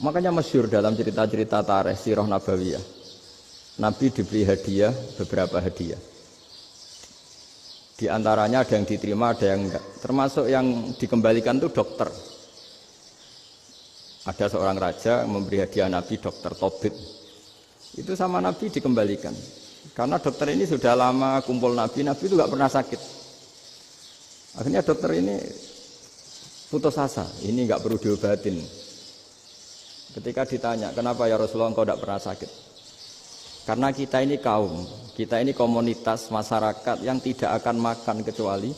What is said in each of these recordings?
Makanya masyhur dalam cerita-cerita tarikh sirah nabawiyah. Nabi diberi hadiah, beberapa hadiah. Di antaranya ada yang diterima, ada yang enggak. Termasuk yang dikembalikan itu dokter. Ada seorang raja memberi hadiah Nabi dokter Tobit. Itu sama Nabi dikembalikan. Karena dokter ini sudah lama kumpul Nabi itu enggak pernah sakit. Akhirnya dokter ini putus asa, ini enggak perlu diobatin. Ketika ditanya, kenapa ya Rasulullah engkau enggak pernah sakit? Karena kita ini kaum, kita ini komunitas masyarakat yang tidak akan makan kecuali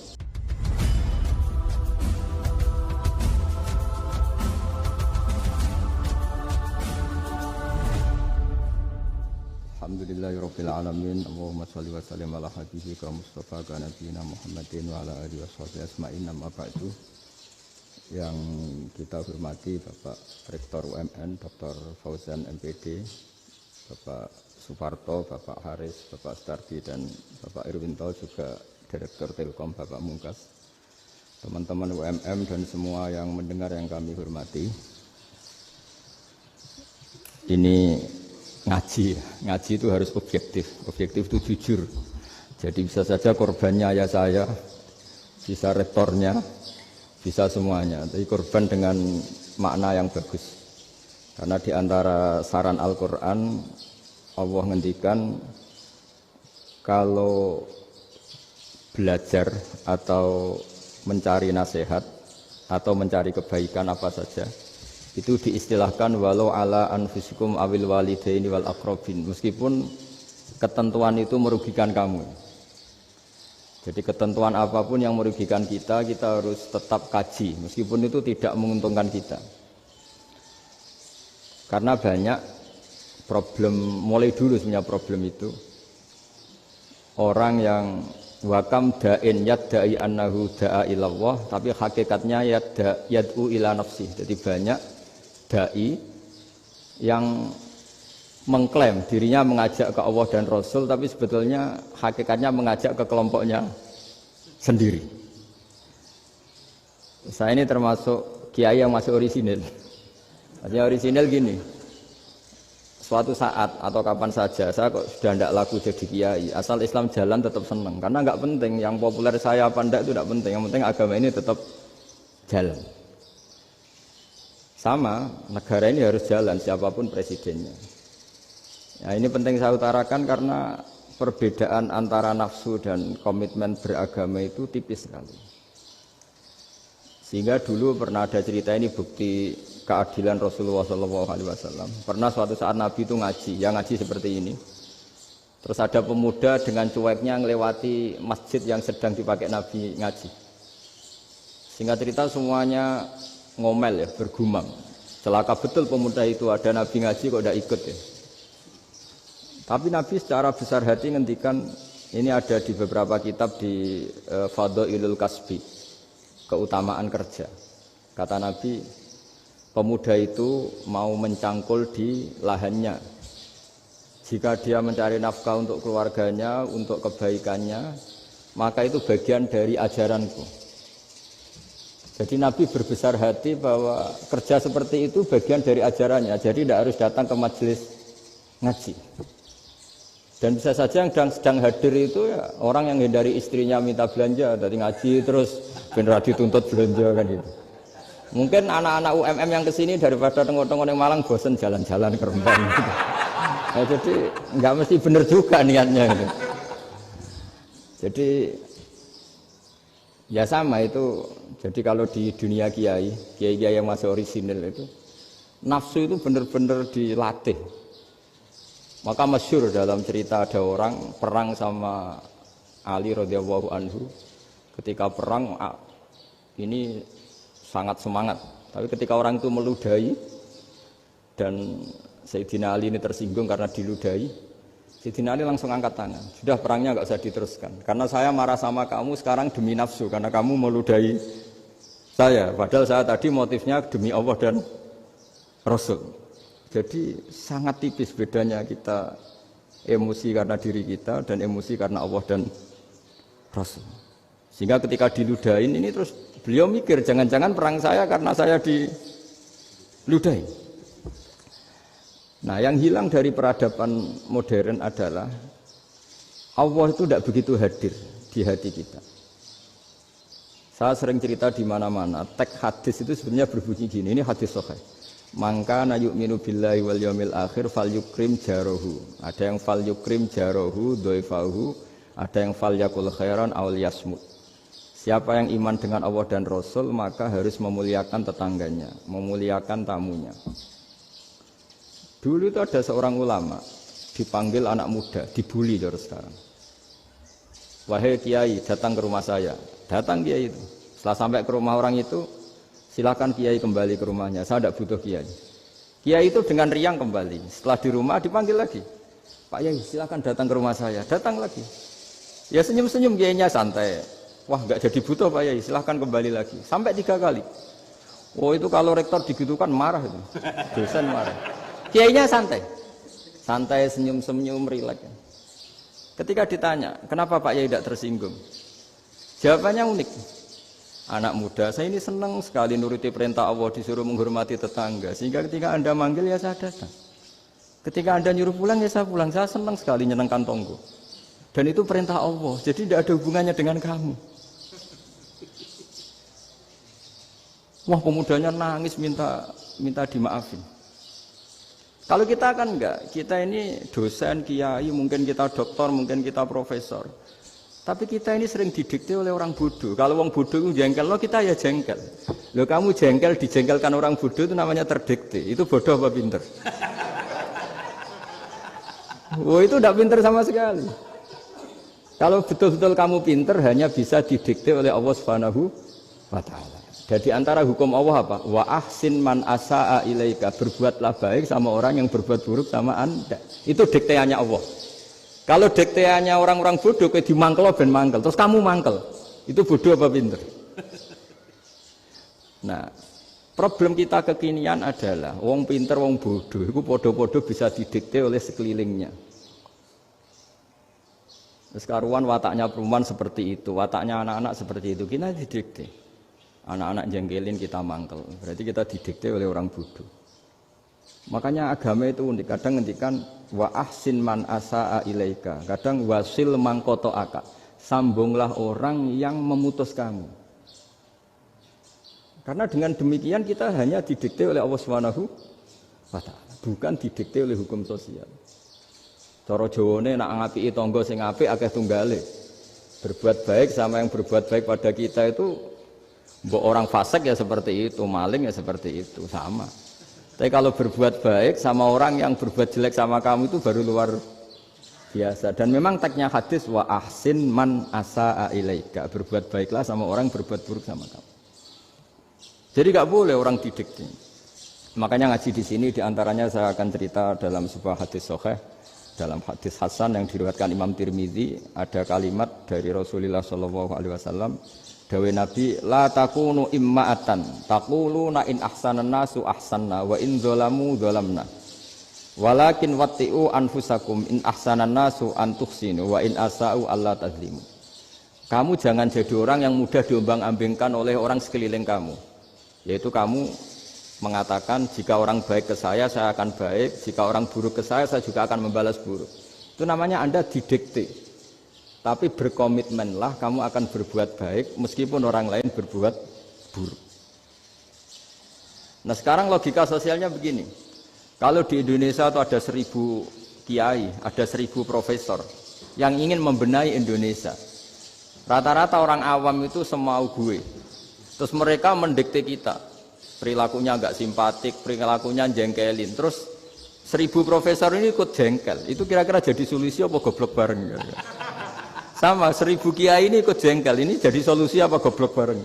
Alhamdulillahirabbil alamin. Allahumma shalli wa sallim ala habibika Mustafa ka nabiyina Muhammadin wa ala alihi washabihi asma'in. Amma ba'du. Yang kita hormati Bapak Rektor UMN Dr. Fauzan MPD, Bapak Suparto, Bapak Haris, Bapak Stardi dan Bapak Irwinto, juga Direktur Telkom Bapak Mungkas, teman-teman UMM dan semua yang mendengar yang kami hormati. Ini ngaji itu harus objektif itu jujur. Jadi bisa saja korbannya ya saya, bisa rektornya, bisa semuanya. Tapi korban dengan makna yang bagus. Karena di antara saran Al-Quran, Allah ngendikan kalau belajar atau mencari nasihat atau mencari kebaikan apa saja, itu diistilahkan walau ala anfusikum awil walidaini wal aqrabin, meskipun ketentuan itu merugikan kamu. Jadi ketentuan apapun yang merugikan kita harus tetap kaji, meskipun itu tidak menguntungkan kita. Karena banyak problem, mulai dulu sebenarnya problem itu orang yang wakam da'in yadda'i annahu da'a ilallah, tapi hakikatnya yad'u ila nafsih. Jadi banyak da'i yang mengklaim dirinya mengajak ke Allah dan Rasul, tapi sebetulnya hakikatnya mengajak ke kelompoknya sendiri. Saya ini termasuk kiai yang masih orisinil. Artinya orisinil gini, suatu saat atau kapan saja saya kok sudah tidak laku jadi kiai, asal Islam jalan tetap senang. Karena nggak penting yang populer saya apa enggak, itu tidak penting. Yang penting agama ini tetap jalan. Sama, negara ini harus jalan siapapun presidennya. Nah, ini penting saya utarakan karena perbedaan antara nafsu dan komitmen beragama itu tipis sekali. Sehingga dulu pernah ada cerita, ini bukti keadilan Rasulullah SAW. Pernah suatu saat Nabi itu ngaji, yang ngaji seperti ini. Terus ada pemuda dengan cueknya ngelewati masjid yang sedang dipakai Nabi ngaji. Singkat cerita semuanya ngomel ya, bergumam. Celaka betul pemuda itu, ada Nabi ngaji kok tidak ikut ya. Tapi Nabi secara besar hati ngendikan, ini ada di beberapa kitab di Fadhailul Kasbi, keutamaan kerja. Kata Nabi, pemuda itu mau mencangkul di lahannya. Jika dia mencari nafkah untuk keluarganya, untuk kebaikannya, maka itu bagian dari ajaranku. Jadi Nabi berbesar hati bahwa kerja seperti itu bagian dari ajarannya. Jadi tidak harus datang ke majelis ngaji. Dan bisa saja yang sedang hadir itu ya orang yang hindari istrinya minta belanja, dari ngaji terus benar dituntut belanja kan itu. Mungkin anak-anak UMM yang kesini daripada tengok-tengok yang Malang bosen jalan-jalan ke Rembang gitu. Nah, jadi nggak mesti benar juga niatnya gitu. Jadi ya sama itu. Jadi kalau di dunia kiai yang masih orisinil itu nafsu itu benar-benar dilatih. Maka masyhur dalam cerita ada orang perang sama Ali radhiyallahu anhu. Ketika perang ini sangat semangat. Tapi ketika orang itu meludahi dan Sayyidina Ali ini tersinggung karena diludahi, Sayyidina Ali langsung angkat tangan. Sudah, perangnya nggak usah diteruskan. Karena saya marah sama kamu sekarang demi nafsu, karena kamu meludahi saya. Padahal saya tadi motifnya demi Allah dan Rasul. Jadi sangat tipis bedanya kita emosi karena diri kita dan emosi karena Allah dan Rasul. Sehingga ketika diludahin ini terus beliau mikir, jangan-jangan perang saya karena saya diludahin. Nah, yang hilang dari peradaban modern adalah Allah itu tidak begitu hadir di hati kita. Saya sering cerita di mana-mana, teks hadis itu sebenarnya berbunyi gini, ini hadis sahih. Mangka na yu'minu billahi wal yaumil akhir fal yukrim jarohu. Ada yang fal yukrim jarohu doifahu, ada yang fal yakul khairan aw yasmut. Siapa yang iman dengan Allah dan Rasul maka harus memuliakan tetangganya, memuliakan tamunya. Dulu itu ada seorang ulama dipanggil anak muda, dibully terus sekarang. Wahai kiai, datang ke rumah saya. Datang kiai itu. Setelah sampai ke rumah orang itu, silakan kiai kembali ke rumahnya. Saya tidak butuh kiai. Kiai itu dengan riang kembali. Setelah di rumah dipanggil lagi. Pak Yai, silakan datang ke rumah saya. Datang lagi. Ya senyum-senyum kiainya santai. Wah, nggak jadi butuh Pak Yai. Silakan kembali lagi. Sampai 3 kali. Oh itu kalau rektor digitukan marah itu. Dosen marah. Kiainya santai. Santai, senyum-senyum, rileks. Ketika ditanya, kenapa Pak Yai tidak tersinggung? Jawabannya unik. Anak muda, saya ini senang sekali nuruti perintah Allah, disuruh menghormati tetangga. Sehingga ketika Anda manggil, ya saya datang. Ketika Anda nyuruh pulang, ya saya pulang. Saya senang sekali nyenangkan tonggo. Dan itu perintah Allah, jadi tidak ada hubungannya dengan kamu. Wah, pemudanya nangis minta dimaafin. Kalau kita kan enggak, kita ini dosen, kiai, mungkin kita doktor, mungkin kita profesor. Tapi kita ini sering didikte oleh orang bodoh. Kalau orang bodoh itu jengkel, lo kita ya jengkel. Lo kamu jengkel, dijengkelkan orang bodoh itu namanya terdikte. Itu bodoh apa pinter? Oh itu tidak pinter sama sekali. Kalau betul-betul kamu pinter, hanya bisa didikte oleh Allah Subhanahu wa Ta'ala. Jadi antara hukum Allah apa? Wa ahsin man asa'a ilaika, berbuatlah baik sama orang yang berbuat buruk sama Anda. Itu dikteannya Allah. Kalau dikteannya orang-orang bodoh kayak dimangkel ben mangkel, terus kamu mangkel. Itu bodoh apa pinter? Nah, problem kita kekinian adalah wong pinter wong bodoh itu podo-podo bisa didikte oleh sekelilingnya. Terus karuan wataknya perempuan seperti itu, wataknya anak-anak seperti itu, kita didikte. Anak-anak jengkelin kita mangkel, berarti kita didikte oleh orang bodoh. Makanya agama itu unik, kadang ngendikan wa ahsin man asa'a ilaika, kadang wasil man qata'aka, sambunglah orang yang memutus kamu. Karena dengan demikian kita hanya didikte oleh Allah Subhanahu wa Ta'ala, bukan didikte oleh hukum sosial. Cara Jawane nak ngapiki tangga sing apik akeh tunggale. Berbuat baik sama yang berbuat baik pada kita itu mbok orang fasik ya seperti itu, maling ya seperti itu, sama. Tapi kalau berbuat baik sama orang yang berbuat jelek sama kamu itu baru luar biasa. Dan memang teksnya hadis wa ahsin man asa'a ilaika, berbuat baiklah sama orang berbuat buruk sama kamu. Jadi enggak boleh orang didikte. Makanya ngaji di sini diantaranya saya akan cerita dalam sebuah hadis sahih, dalam hadis hasan yang diriwayatkan Imam Tirmizi, ada kalimat dari Rasulullah SAW. Dawe Nabi, la takunu imma'atan, taquluna in ahsanan nasu ahsanna, wa in zolamu zolamna. Walakin watti'u anfusakum in ahsanan nasu antuhsinu, wa in asa'u Allah tazlimu. Kamu jangan jadi orang yang mudah diombang-ambingkan oleh orang sekeliling kamu. Yaitu kamu mengatakan, jika orang baik ke saya akan baik, jika orang buruk ke saya juga akan membalas buruk. Itu namanya Anda didikte. Tapi berkomitmenlah kamu akan berbuat baik meskipun orang lain berbuat buruk. Nah sekarang logika sosialnya begini. Kalau di Indonesia itu ada 1000 kiai, ada 1000 profesor yang ingin membenahi Indonesia. Rata-rata orang awam itu semau gue. Terus mereka mendikte kita. Perilakunya enggak simpatik, perilakunya jengkelin. Terus 1000 profesor ini ikut jengkel. Itu kira-kira jadi solusi apa goblok bareng? Sama 1000 kiai ini ikut jengkel, ini jadi solusi apa goblok bareng?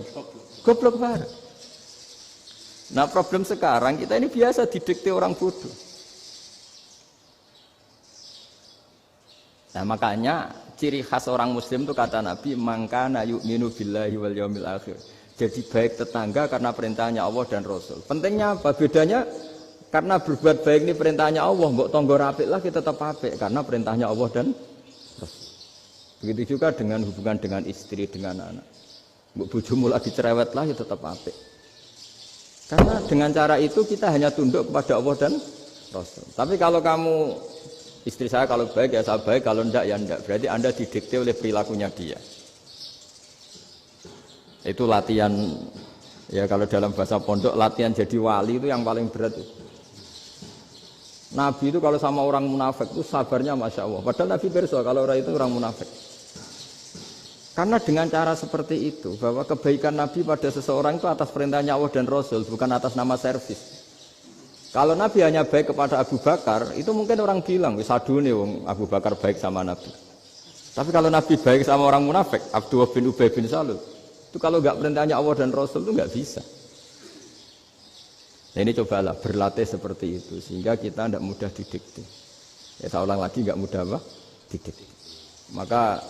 Goblok bareng. Nah problem sekarang kita ini biasa didikte orang bodoh. Nah makanya ciri khas orang muslim itu kata Nabi, mangkana yu'minu billahi wal yaumil akhir. Jadi baik tetangga karena perintahnya Allah dan Rasul. Pentingnya apa? Bedanya karena berbuat baik ini perintahnya Allah, mbok tonggo apik lah kita tetap apik karena perintahnya Allah dan Rasul. Begitu juga dengan hubungan dengan istri, dengan anak. Mbok bojomu lagi cerewet lah ya tetap apik. Karena dengan cara itu kita hanya tunduk kepada Allah dan Rasul. Tapi kalau kamu istri saya kalau baik ya saya baik, kalau ndak ya ndak. Berarti Anda didikte oleh perilakunya dia. Itu latihan ya kalau dalam bahasa pondok latihan jadi wali itu yang paling berat. Nabi itu kalau sama orang munafik itu sabarnya Masya Allah. Padahal Nabi berso kalau orang itu orang munafik. Karena dengan cara seperti itu, bahwa kebaikan Nabi pada seseorang itu atas perintahnya Allah dan Rasul, bukan atas nama servis. Kalau Nabi hanya baik kepada Abu Bakar, itu mungkin orang bilang, sadune wong Abu Bakar baik sama Nabi. Tapi kalau Nabi baik sama orang munafik, Abdullah bin Ubay bin Salul, itu kalau nggak perintahnya Allah dan Rasul itu nggak bisa. Nah ini cobalah berlatih seperti itu sehingga kita tidak mudah didikte. Ya saya ulang lagi nggak mudah apa? Didikte. Maka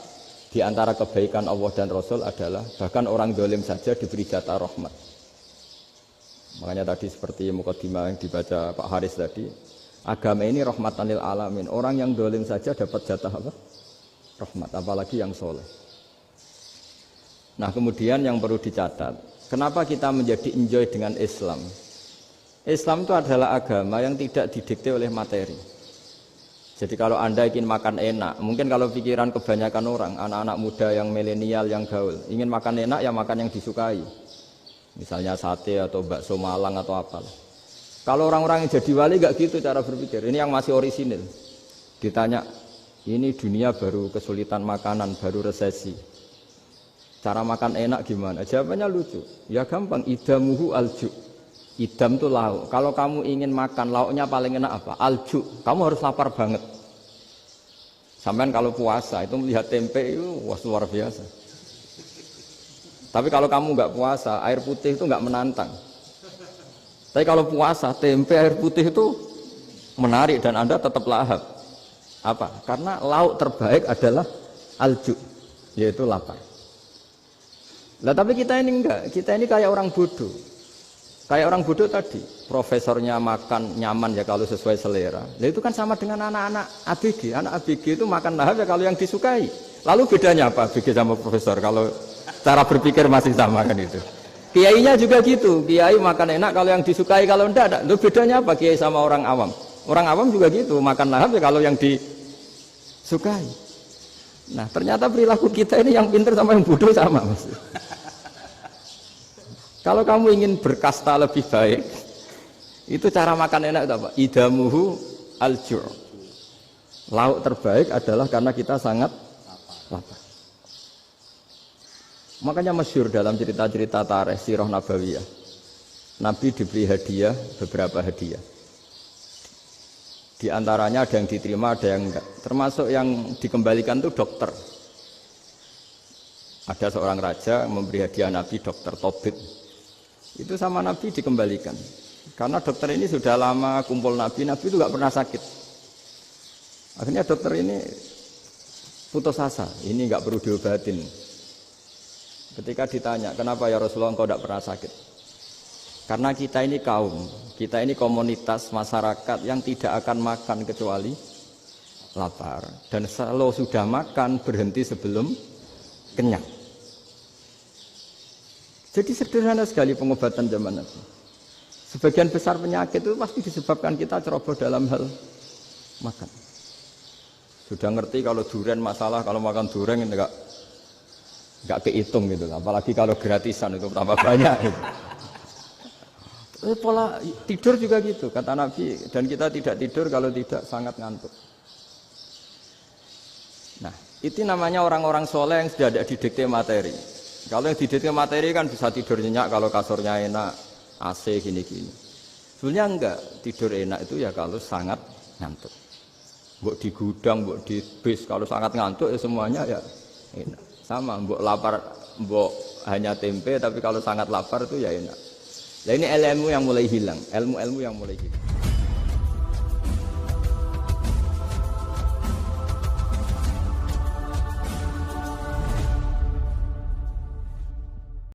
di antara kebaikan Allah dan Rasul adalah bahkan orang dolim saja diberi jatah rahmat. Makanya tadi seperti mukadimah yang dibaca Pak Haris tadi, agama ini rahmatan lil alamin. Orang yang dolim saja dapat jatah apa? Rahmat, apalagi yang soleh. Nah kemudian yang perlu dicatat, kenapa kita menjadi enjoy dengan Islam? Islam itu adalah agama yang tidak didikte oleh materi. Jadi kalau Anda ingin makan enak, mungkin kalau pikiran kebanyakan orang, anak-anak muda yang milenial, yang gaul, ingin makan enak ya makan yang disukai. Misalnya sate atau bakso Malang atau apalah. Kalau orang-orang yang jadi wali gak gitu cara berpikir. Ini yang masih orisinil. Ditanya, ini dunia baru kesulitan makanan, baru resesi. Cara makan enak gimana? Jawabannya lucu. Ya gampang, idamuhu alju. Idam itu lauk. Kalau kamu ingin makan lauknya paling enak apa? Alju. Kamu harus lapar banget. Sampai kalau puasa itu melihat tempe itu wah luar biasa. Tapi kalau kamu nggak puasa, air putih itu nggak menantang. Tapi kalau puasa, tempe air putih itu menarik dan Anda tetap lahap. Apa? Karena lauk terbaik adalah alju, yaitu lapar. Lah tapi kita ini enggak. Kita ini kayak orang bodoh. Kayak orang bodoh tadi, profesornya makan nyaman ya kalau sesuai selera. Nah itu kan sama dengan anak-anak ABG. Anak ABG itu makan lahap ya kalau yang disukai. Lalu bedanya apa ABG sama profesor? Kalau cara berpikir masih sama kan itu. Kiainya juga gitu. Kiai makan enak kalau yang disukai, kalau enggak. Lalu bedanya apa kiai sama orang awam? Orang awam juga gitu. Makan lahap ya kalau yang disukai. Nah ternyata perilaku kita ini yang pintar sama yang bodoh sama mas. Kalau kamu ingin berkasta lebih baik, itu cara makan enak itu apa? Idamuhu al-ju'. Lauk terbaik adalah karena kita sangat lapar. Makanya masyhur dalam cerita-cerita tarikh sirah nabawiyah. Nabi diberi hadiah, beberapa hadiah. Di antaranya ada yang diterima, ada yang enggak. Termasuk yang dikembalikan itu dokter. Ada seorang raja memberi hadiah Nabi dokter Tobit. Itu sama Nabi dikembalikan. Karena dokter ini sudah lama kumpul Nabi itu nggak pernah sakit. Akhirnya dokter ini putus asa, ini nggak perlu diobatin. Ketika ditanya, kenapa ya Rasulullah engkau tidak pernah sakit? Karena kita ini kaum, kita ini komunitas masyarakat yang tidak akan makan kecuali lapar. Dan kalau sudah makan berhenti sebelum kenyang. Jadi sederhana sekali pengobatan zaman Nabi. Sebagian besar penyakit itu pasti disebabkan kita ceroboh dalam hal makan. Sudah ngerti kalau durian masalah, kalau makan durian enggak kehitung gitu. Apalagi kalau gratisan itu tambah banyak gitu. Pola tidur juga gitu kata Nabi, dan kita tidak tidur kalau tidak sangat ngantuk. Nah, itu namanya orang-orang soleh yang sudah tidak didikte materi. Kalau yang didikte materi kan bisa tidur nyenyak kalau kasurnya enak, AC gini-gini. Sebenarnya enggak, tidur enak itu ya kalau sangat ngantuk. Mbok di gudang, mbok di bis, kalau sangat ngantuk ya semuanya ya enak. Sama, mbok lapar, mbok hanya tempe, tapi kalau sangat lapar itu ya enak. Nah ini ilmu yang mulai hilang, ilmu-ilmu yang mulai hilang.